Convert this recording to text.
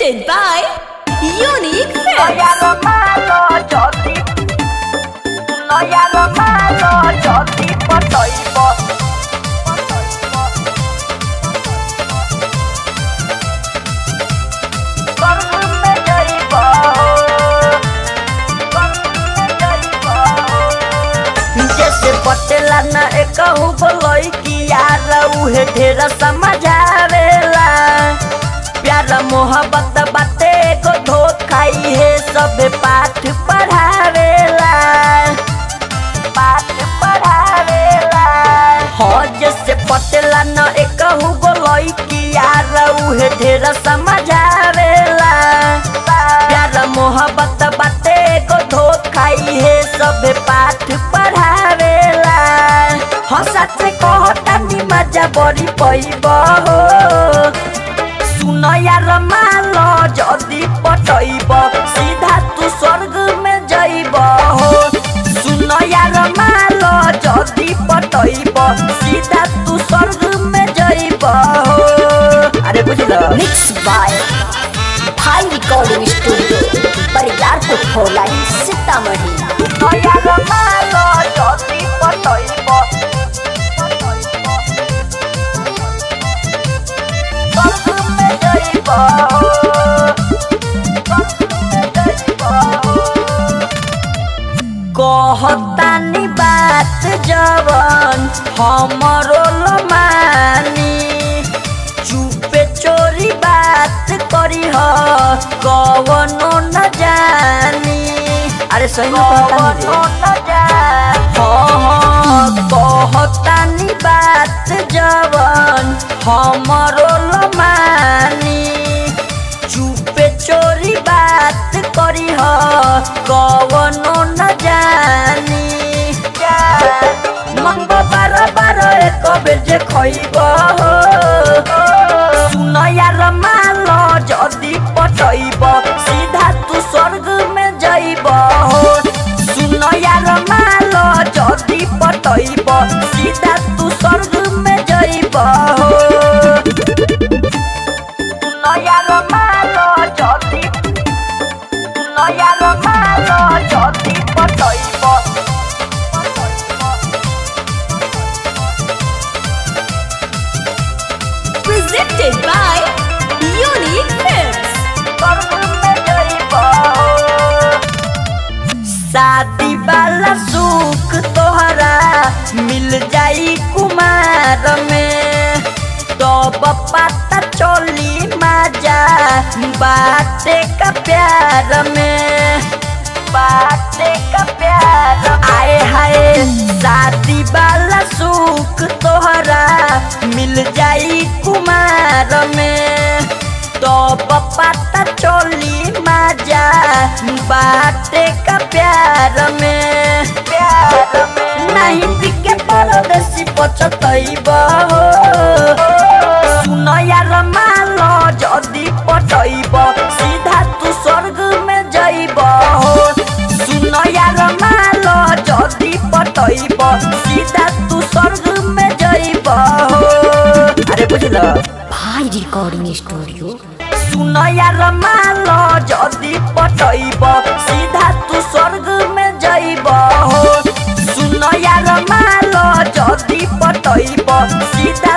Presented by Unique Films. पटेला न एकहु बोलई कि यार उहे ढेर समझावेला प्यार मोहब्बत बाते को धोखाई है सब पाठ पढ़ावेला हो जैसे पटेला न एकहु बोलई कि यार उहे ढेर समझावेला प्यार मोहब्बत बाते को धोखाई है सब पाठ पढ़ावेला हंसत से कहतानी मजा बड़ी पैब हो सुन यार मालो जदी पटैब सीधा तू स्वर्ग में जइब हो सुन यार मालो जदी पटैब सीधा तू स्वर्ग में जइब हो अरे बुझलो Mixed by Thai Recording Studio, Bariarpur Pholai, Sitamarhi. यार मालो जदी पटैब कहतानी बात जवन हमरो लमानी चुपे चोरी बात करी ह कवनो न जानी अरे सही में कहतानी बात जवन हमरो लमानी चुपे चोरी बात करी ह कवनो न जानी मंग बार बार एक बेर जे खइब हो सुन यार मालो जदी पटैब सीधा तू स्वर्ग में जइब हो सुन यार मालो जदी पटैब सीधा तू स्वर्ग में जइब हो सुन यार मालो जदी पटैब Presented by Unique Films. शादी वाला सुख तोहरा मिल जाई कुमार में तो पता चली मजा बाटे का प्यार में आए हाय शादी वाला सुख तोहरा मिल जाई कुमार में तो पता चली मजा बाटे का प्यार में नहीं बिके परदेसी पचतैब हो सुन यार मालो जदी पटैब सीधा तू स्वर्ग में जइब हो सुन यार मालो जदी पटैब सीधा तू स्वर्ग में जइब हो अरे बुझलो Thai Recording Studio. सुन यार मालो जदी पटैब सीधा तू स्वर्ग में जइब हो सुन यार मालो जदी पटैब सीधा